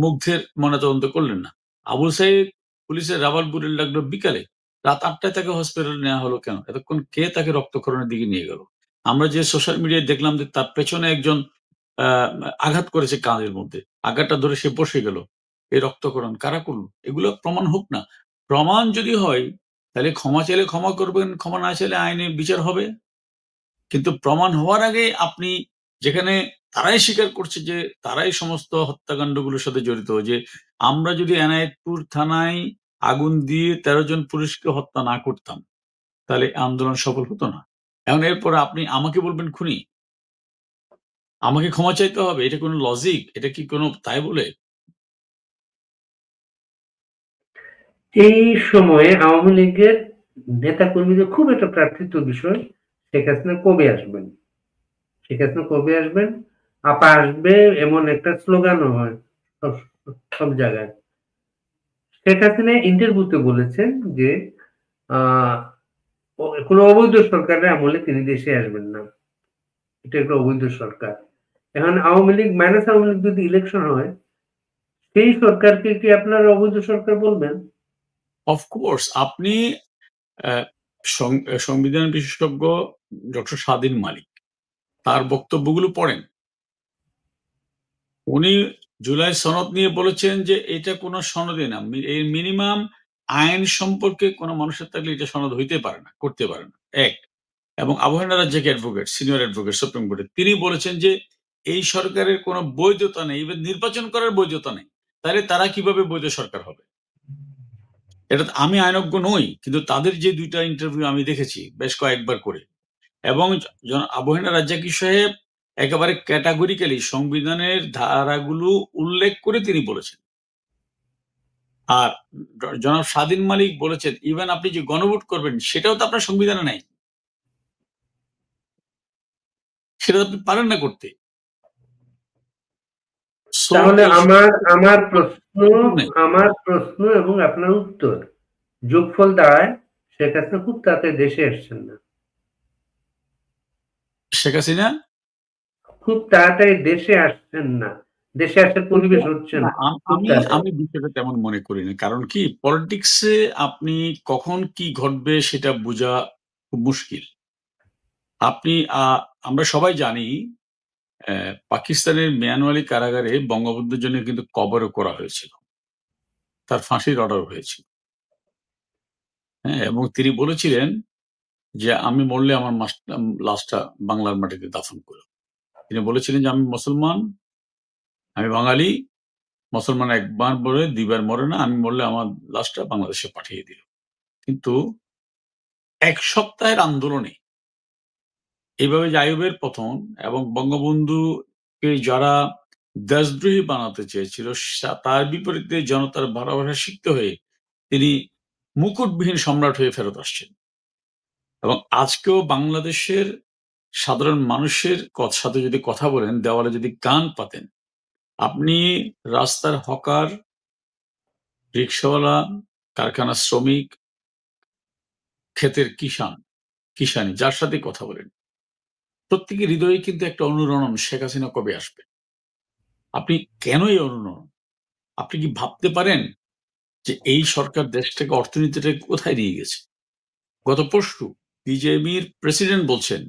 Speaker 2: মুগ্ধের ময়নাতদন্ত করলেন না? আবু সাইদ পুলিশের রাবার বুলেট লাগলো বিকালে, রাত ৮টায় তাকে হসপিটালে নেওয়া হলো কেন? এতক্ষণ কে তাকে রক্তক্ষরণের দিকে নিয়ে গেল? আমরা যে সোশ্যাল মিডিয়ায় দেখলাম যে তার পেছনে একজন আঘাত করেছে কাঁধের মধ্যে, আঘাতটা ধরে সে বসে গেল, এই রক্তক্ষরণ কারা করলো? এগুলো প্রমাণ হোক না। প্রমাণ যদি হয় তাহলে ক্ষমা চাইলে ক্ষমা করবেন, ক্ষমা না চাইলে আইনে বিচার হবে। কিন্তু প্রমাণ হওয়ার আগে আপনি, যেখানে তারাই স্বীকার করছে যে তারাই সমস্ত হত্যাকাণ্ডগুলোর সাথে জড়িত, যে আমরা যদি এনায়েতপুর থানায় আগুন দিয়ে ১৩ জন পুলিশকে হত্যা না করতাম তাহলে আন্দোলন সফল হতো না। এখন এরপর আপনি আমাকে বলবেন খুনি, আমাকে ক্ষমা চাইতে হবে? এটা কোনো লজিক? এটা কি কোনো তাই বলে?
Speaker 1: এই সময়ে আওয়ামী লীগের নেতা কর্মীদের খুব একটা প্রার্থিত বিষয়, শেখ হাসিনা কবে আসবেন, শেখ হাসিনা কবে আসবেন, আপা আসবে, এমন একটা স্লোগানও হয় সব সব জায়গায়। শেখ হাসিনা ইন্টারভিউতে বলেছেন যে আহ কোনো অবৈধ সরকারের আমলে তিনি দেশে আসবেন না, এটা একটা অবৈধ সরকার। এখন আওয়ামী লীগ মাইনাস আওয়ামী লীগ যদি ইলেকশন হয়, সেই সরকারকে কি আপনারা অবৈধ সরকার বলবেন?
Speaker 2: অফকোর্স আপনি আহ, সংবিধান বিশেষজ্ঞ ডক্টর স্বাধীন মালিক তার বক্তব্যগুলো পড়েন। উনি জুলাই সনদ নিয়ে বলেছেন যে এটা কোনো সনদই না, এর মিনিমাম আইন সম্পর্কে কোনো মানুষের থাকলে এটা সনদ হইতে পারে না, করতে পারে না। এক, এবং আবহাওয়া রাজ্যকে অ্যাডভোকেট, সিনিয়র অ্যাডভোকেট সুপ্রিম কোর্টে, তিনি বলেছেন যে এই সরকারের কোনো বৈধতা নেই, ইভেন নির্বাচন করার বৈধতা নেই। তাহলে তারা কিভাবে বৈধ সরকার হবে? এটা আমি আইনজ্ঞ নই, কিন্তু তাদের যে দুইটা ইন্টারভিউ আমি দেখেছি বেশ কয়েকবার করে, এবং আবহাওয়া রাজ্জাকি সাহেব একেবারে ক্যাটাগরিক্যালি সংবিধানের ধারাগুলো উল্লেখ করে তিনি বলেছেন। আর জনাব স্বাধীন মালিক বলেছেন ইভেন আপনি যে গণভোট করবেন সেটাও তো আপনার সংবিধানে নাই, সেটা তো আপনি পারেন না করতে। সো
Speaker 1: তাহলে
Speaker 2: এই
Speaker 1: আমার প্রশ্ন এবং আপনার উত্তর যোগফল দাঁড়ায় শেখ হাসিনা খুব তাড়াতাড়ি দেশে আসছেন না,
Speaker 2: শেখ হাসিনা
Speaker 1: খুব তাড়াতাড়ি দেশে আসছেন না, দেশে আসার পরিবেশ হচ্ছে
Speaker 2: না,
Speaker 1: না খুব
Speaker 2: আমি
Speaker 1: তাড়াতাড়ি।
Speaker 2: আমি বিষয়টা তেমন মনে করি না। কারণ কি, পলিটিক্সে আপনি কখন কি ঘটবে সেটা বোঝা খুব মুশকিল। আপনি আমরা সবাই জানি পাকিস্তানের মিয়ানওয়ালি কারাগারে বঙ্গবন্ধুর জন্য কিন্তু কবরও করা হয়েছিল, তার ফাঁসির অর্ডার হয়েছিল। হ্যাঁ, এবং তিনি বলেছিলেন যে আমি মরলে আমার লাশটা বাংলার মাটিতে দাফন করো। তিনি বলেছিলেন যে আমি মুসলমান, আমি বাঙালি, মুসলমান একবার মরে দুইবার মরে না, আমি মরলে আমার লাশটা বাংলাদেশে পাঠিয়ে দিল। কিন্তু এক সপ্তাহের আন্দোলনে এইভাবে যে আইয়ুবের পতন এবং বঙ্গবন্ধুকে যারা দেশদ্রোহী বানাতে চেয়েছিল তার বিপরীতে জনতার ভালোবাসা শিখতে হয়ে তিনি মুকুটবিহীন সম্রাট হয়ে ফেরত আসছেন। এবং আজকেও বাংলাদেশের সাধারণ মানুষের সাথে যদি কথা বলেন, দেওয়ালে যদি কান পাতেন, আপনি রাস্তার হকার, রিক্সাওয়ালা, কারখানার শ্রমিক, ক্ষেতের কিষানি যার সাথে কথা বলেন, প্রত্যেকের হৃদয়ে কিন্তু একটা অনুরণন, শেখ হাসিনা কবে আসবে। আপনি কেন এই অনুরণন? আপনি কি ভাবতে পারেন যে এই সরকার দেশটাকে, অর্থনীতিটাকে কোথায় নিয়ে গেছে? গত পরশু বিজেপির প্রেসিডেন্ট বলছেন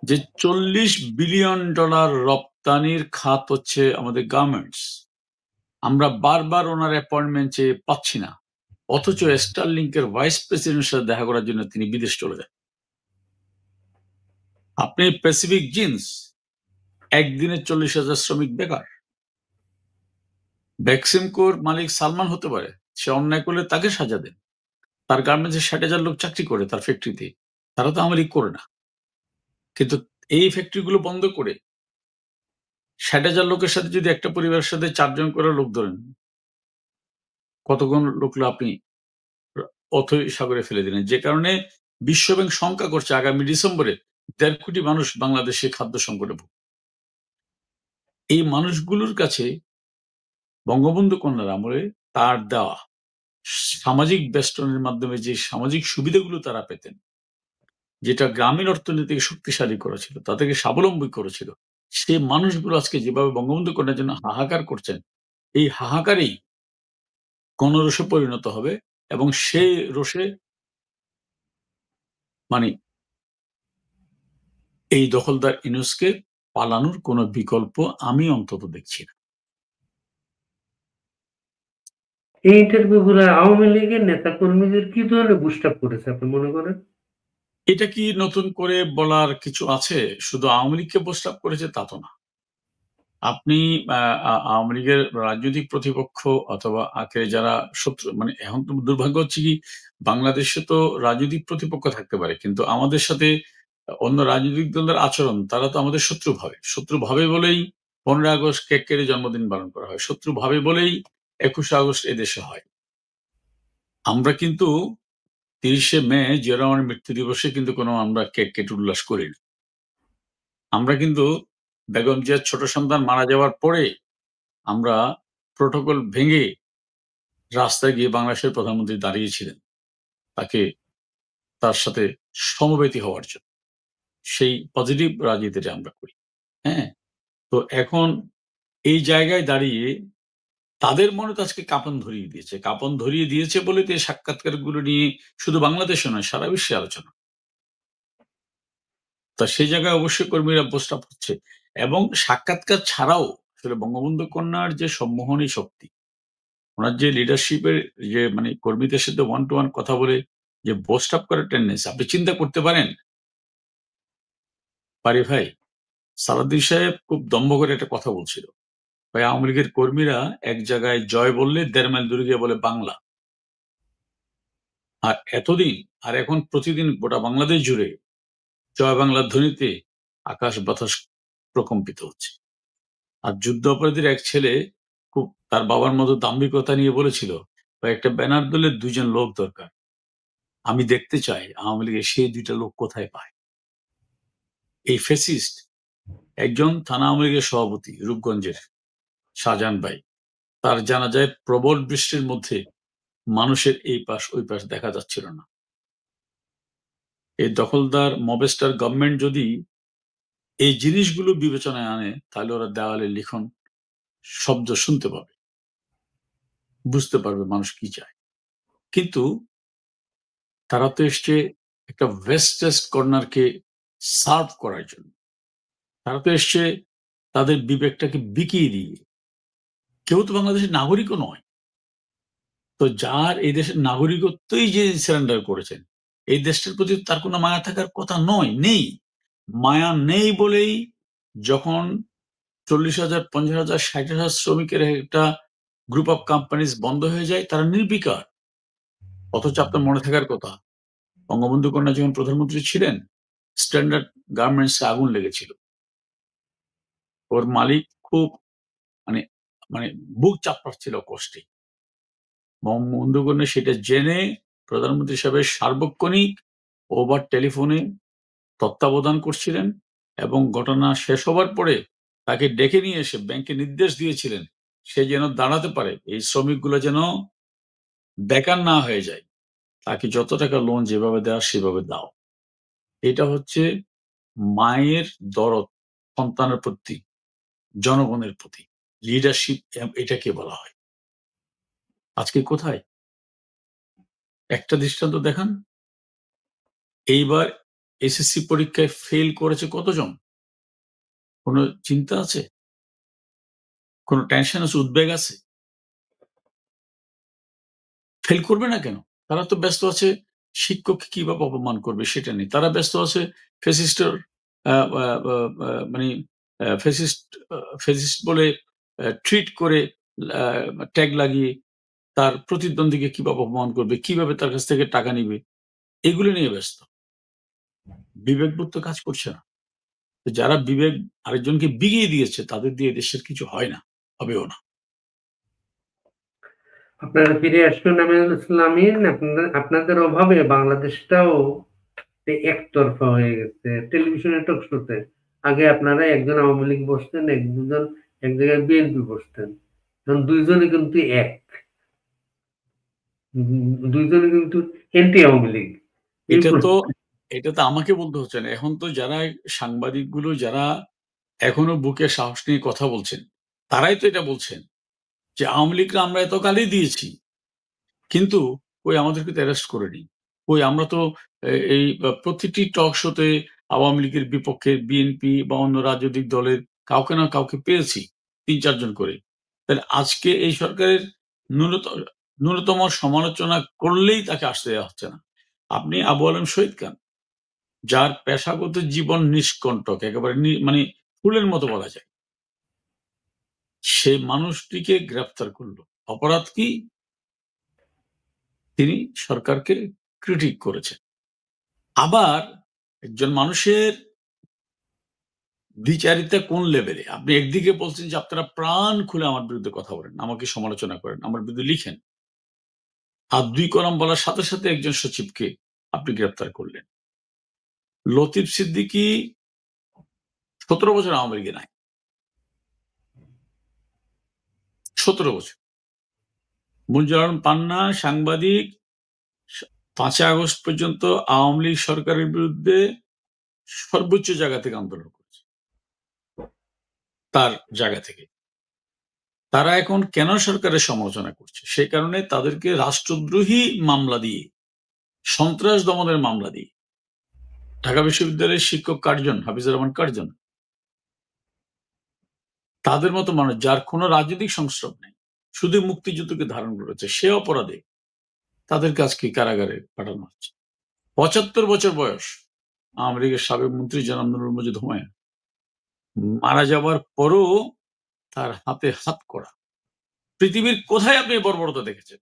Speaker 2: যে $40 বিলিয়ন রপ্তানির খাত হচ্ছে আমাদের গার্মেন্টস। আমরা বারবার ওনার অ্যাপয়েন্টমেন্ট চেয়ে পাচ্ছি না, অথচ স্টারলিংকের ভাইস প্রেসিডেন্টের সাথে দেখা করার জন্য তিনি বিদেশ চলে যান। আপনি প্যাসিফিক জিন্স একদিনে 40,000 শ্রমিক বেকার। বেক্সিমকোর মালিক সালমান হতে পারে, সে অন্যায় করলে তাকে সাজা দেন। তার গার্মেন্টসে 60,000 লোক চাকরি করে তার ফ্যাক্টরিতে, তারা তো আওয়ামী লীগ করে না। কিন্তু এই ফ্যাক্টরিগুলো বন্ধ করে 60,000 লোকের সাথে যদি একটা পরিবারের সাথে 4 জন করে লোক ধরেন, কতক্ষণ লোকগুলো আপনি অথই সাগরে ফেলে দিলেন। যে কারণে বিশ্বব্যাংক শঙ্কা করছে আগামী ডিসেম্বরে 1.5 কোটি মানুষ বাংলাদেশে খাদ্য সংকটে ভুগবে। এই মানুষগুলোর কাছে বঙ্গবন্ধু কন্যার আমলে তার দেওয়া সামাজিক বেষ্টনের মাধ্যমে যে সামাজিক সুবিধাগুলো তারা পেতেন, যেটা গ্রামীণ অর্থনীতিকে শক্তিশালী করেছিল, তাদেরকে স্বাবলম্বী করেছিল, সে মানুষগুলো আজকে যেভাবে বঙ্গবন্ধু কন্যার জন্য হাহাকার করছেন, এই হাহাকারেই গণরোষে পরিণত হবে এবং সেই রোষে মানে এই দখলদার ইউনূসকে পালানোর কোনো বিকল্প আমি অন্তত দেখছি না।
Speaker 1: এই ইন্টারভিউ গুলো আওয়ামী লীগের নেতা কর্মীদের কি ধরনের বুস্ট আপ করেছে আপনি মনে করেন?
Speaker 2: এটা কি নতুন করে বলার কিছু আছে? শুধু আওয়ামী লীগকে প্রস্তাব করেছে তা তো না। আপনি আওয়ামী লীগের রাজনৈতিক প্রতিপক্ষ অথবা আগে যারা শত্রু, মানে এখন তো দুর্ভাগ্য হচ্ছে কি, বাংলাদেশে তো রাজনৈতিক প্রতিপক্ষ থাকতে পারে, কিন্তু আমাদের সাথে অন্য রাজনৈতিক দলের আচরণ, তারা তো আমাদের শত্রু ভাবে বলেই 15 আগস্ট কেক কেটে জন্মদিন পালন করা হয়, শত্রু ভাবে বলেই 21 আগস্ট এদেশে হয়। আমরা কিন্তু 30শে মে জিয়া রহমানের মৃত্যু দিবসে কিন্তু কোনো আমরা কেক কেটে উল্লাস করিনি। আমরা কিন্তু বেগম জিয়ার ছোট সন্তান মারা যাওয়ার পরে আমরা প্রোটোকল ভেঙে রাস্তায় গিয়ে বাংলাদেশের প্রধানমন্ত্রী দাঁড়িয়েছিলেন তাকে, তার সাথে সমবেতী হওয়ার জন্য। সেই পজিটিভ রাজনীতিটা আমরা করি। হ্যাঁ? তো এখন এই জায়গায় দাঁড়িয়ে তাদের মনে তো আজকে কাঁপন ধরিয়ে দিয়েছে। কাঁপন ধরিয়ে দিয়েছে বলে তো এই সাক্ষাৎকারগুলো নিয়ে শুধু বাংলাদেশে নয়, সারা বিশ্বে আলোচনা। তা সেই জায়গায় অবশ্যই কর্মীরা বুস্ট আপ হচ্ছে এবং সাক্ষাৎকার ছাড়াও আসলে বঙ্গবন্ধু কন্যার যে সম্মোহনী শক্তি, ওনার যে লিডারশিপের যে মানে কর্মীদের সাথে ওয়ান টু ওয়ান কথা বলে যে বুস্ট আপ করার টেন্ডেন্সি, আপনি চিন্তা করতে পারেন পারি ভাই, সালাউদ্দিন সাহেব খুব দম্ভ করে একটা কথা বলছিল, ভাই আওয়ামী লীগের কর্মীরা এক জায়গায় জয় বললে 1.5 মাইল দূরে গিয়ে বলে বাংলা। আর এতদিন আর এখন প্রতিদিন গোটা বাংলাদেশ জুড়ে জয় বাংলার ধ্বনিতে আকাশ বাতাস প্রকম্পিত হচ্ছে। আর যুদ্ধ অপরাধীর এক ছেলে খুব তার বাবার মতো দাম্ভিকতা নিয়ে বলেছিল, ভাই একটা ব্যানার দলে 2জন লোক দরকার, আমি দেখতে চাই আওয়ামী লীগের সেই 2টা লোক কোথায় পায়। এই ফেসিস্ট একজন থানা আওয়ামী লীগের সভাপতি রূপগঞ্জের শাহজাহান ভাই, তার জানা যায় প্রবল বৃষ্টির মধ্যে মানুষের এই পাশ ওই পাশ দেখা যাচ্ছিল না। এই দখলদার মবেস্টার গভর্নমেন্ট যদি এই জিনিসগুলো বিবেচনায় আনে, তাহলে ওরা দেওয়ালে লিখন শব্দ শুনতে পাবে, বুঝতে পারবে মানুষ কি চায়। কিন্তু তারা তো এসছে একটা ওয়েস্টেস্ট কর্নারকে সার্ভ করার জন্য। তারা তো এসছে তাদের বিবেকটাকে বিকিয়ে দিয়ে। কেউ তো বাংলাদেশের নাগরিকও নয়। তো যার এই দেশের নাগরিকত্বই যে সারেন্ডার করেছেন, এই দেশটার প্রতি তার কোনো মায়া থাকার কথা নয়, নেই। মায়া নেই বলেই যখন 40,000, 50,000, 60,000 শ্রমিকের একটা গ্রুপ অফ কোম্পানিজ বন্ধ হয়ে যায়, তারা নির্বিকার। অথচ আপনার মনে থাকার কথা, বঙ্গবন্ধু কন্যা যখন প্রধানমন্ত্রী ছিলেন, স্ট্যান্ডার্ড গার্মেন্টসে আগুন লেগেছিল। ওর মালিক খুব মানে মানে বুক চাপড়াচ্ছিল কষ্টে। বঙ্গবন্ধু কন্যা সেটা জেনে প্রধানমন্ত্রী সাহেবের সার্বক্ষণিক ওভার টেলিফোনে তত্ত্বাবধান করছিলেন এবং ঘটনা শেষ হবার পরে তাকে ডেকে নিয়ে এসে ব্যাংকে নির্দেশ দিয়েছিলেন সে যেন দাঁড়াতে পারে, এই শ্রমিকগুলো যেন বেকার না হয়ে যায়, তাকে যত টাকা লোন যেভাবে দেওয়া সেভাবে দাও। এটা হচ্ছে মায়ের দরদ সন্তানের প্রতি, জনগণের প্রতি লিডারশিপ, এটাকে বলা হয়। আজকে কোথায়? একটা দৃষ্টান্ত দেখান। এইবার এসএসসি পরীক্ষায় ফেল করেছে কতজন? কোনো চিন্তা আছে? কোনো টেনশন আছে, উদ্বেগ আছে? ফেল করবে না কেন? তারা তো ব্যস্ত আছে শিক্ষককে কিভাবে অপমান করবে সেটা নিয়ে। তারা ব্যস্ত আছে ফ্যাসিস্টের আ আ আ আ মানে ফ্যাসিস্ট ফ্যাসিস্ট বলে ট্রিট করে আ ট্যাগ লাগিয়ে তার প্রতিদ্বন্দ্বীকে কিভাবে অপমান করবে, কিভাবে তার কাছ থেকে টাকা নিবে, এগুলো নিয়ে ব্যস্ত। বিবেকবোধ তো কাজ করছে না। তো যারা বিবেক আরেকজনকে বিগিয়ে দিয়েছে তাদের দিয়ে দেশের কিছু হয় না, হবেও না।
Speaker 1: আপনারা ফিরে আসুন আমিনুল ইসলামিন। আপনাদের অভাবে বাংলাদেশটাও একতরফা হয়ে গেছে টেলিভিশনে টক শোতে। আগে আপনারা একজন আওয়ামী লীগ বসতেন, একজন এক জায়গায় বিএনপি বসতেন। এখন দুইজনে কিন্তু এক। দুইজনে কিন্তু এন্টি আওয়ামী লীগ।
Speaker 2: এটা তো আমাকে বলতে হচ্ছে না। এখন তো যারা সাংবাদিকগুলো যারা এখনো বুকে সাহস নিয়ে কথা বলছেন, তারাই তো এটা বলছেন যে আওয়ামী লীগরা আমরা এত গালি দিয়েছি। কিন্তু কই আমাদেরকে তো অ্যারেস্ট করেনি। কই আমরা তো এই প্রতিটি টক শোতে আওয়ামী লীগের বিপক্ষে বিএনপি বা অন্য রাজনৈতিক দলের কাউকে না কাউকে পেয়েছি ৩-৪ জন করে। তাহলে আজকে এই সরকারের ন্যূনত ন্যূনতম সমালোচনা করলেই তাকে আসতে দেওয়া হচ্ছে না। আপনি আবু আলম শহীদ খান, যার পেশাগত জীবন নিষ্কণ্টক একেবারে মানে ফুলের মতো বলা যায়। সেই মানুষটিকে গ্রেফতার করলো। অপরাধ কি? তিনি সরকারকে ক্রিটিক করেছেন। আবার একজন মানুষের দ্বিচারিতা কোন লেভেলে? আপনি একদিকে বলছেন যে আপনারা প্রাণ খুলে আমার বিরুদ্ধে কথা বলেন, আমাকে সমালোচনা করেন, আমার বিরুদ্ধে লিখেন। আর ২ কলাম বলার সাথে, সাথে একজন সচিবকে আপনি গ্রেফতার করলেন। লতিফ সিদ্দিকী ১৭ বছর আওয়ামী লীগে নাই। ১৭ বছর। মুজিবুর রহমান পান্না সাংবাদিক ৫ই আগস্ট পর্যন্ত আওয়ামী লীগ সরকারের বিরুদ্ধে সর্বোচ্চ জায়গা থেকে আন্দোলন করেছে। তার জায়গা থেকে। তারা এখন কেন সরকারের সমালোচনা করছে? সে কারণে তাদেরকে রাষ্ট্রদ্রোহী মামলা দিয়ে, সন্ত্রাস দমনের মামলা দিয়ে, ঢাকা বিশ্ববিদ্যালয়ের শিক্ষক কার্জন, হাফিজুর রহমান কার্জন, তাদের মতো মানুষ যার কোনো রাজনৈতিক সংস্রব নেই, শুধু মুক্তিযুদ্ধকে ধারণ করেছে, সে অপরাধে তাদেরকে আজকে কারাগারে পাঠানো হচ্ছে। ৭৫ বছর বয়স আওয়ামী লীগের সাবেক মন্ত্রী জনাব নুরুল মজিদ হুমায়ুন মারা যাবার পরও তার হাতে হাত করা। পৃথিবীর কোথায় আপনি এই বর্বরতা দেখেছেন?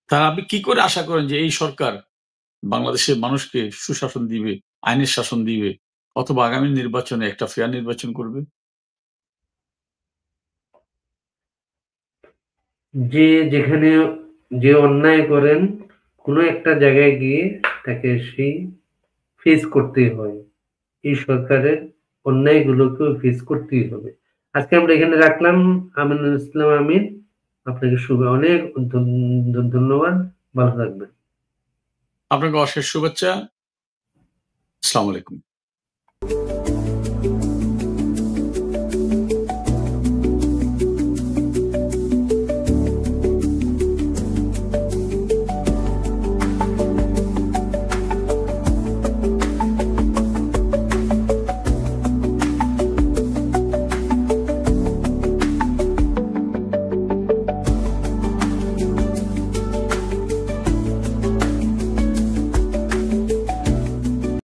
Speaker 2: তারা আপনি কি করে আশা করেন যে এই সরকার বাংলাদেশের মানুষকে সুশাসন দিবে, আইনের শাসন দিবে, অথবা আগামী নির্বাচনে একটা ফেয়ার নির্বাচন করবে?
Speaker 1: যে যেখানে যে অন্যায় করেন কোনো একটা জায়গায় গিয়ে তাকে সেই ফেস করতেই হয়। এই সরকারের অন্যায়গুলোকেও ফেস করতেই হবে। আজকে আমরা এখানে রাখলাম। আমিনুল ইসলাম আমিন, আপনাকে অনেক ধন্যবাদ। ভালো থাকবেন।
Speaker 2: আপনাকে অশেষ শুভেচ্ছা। আসসালামু আলাইকুম।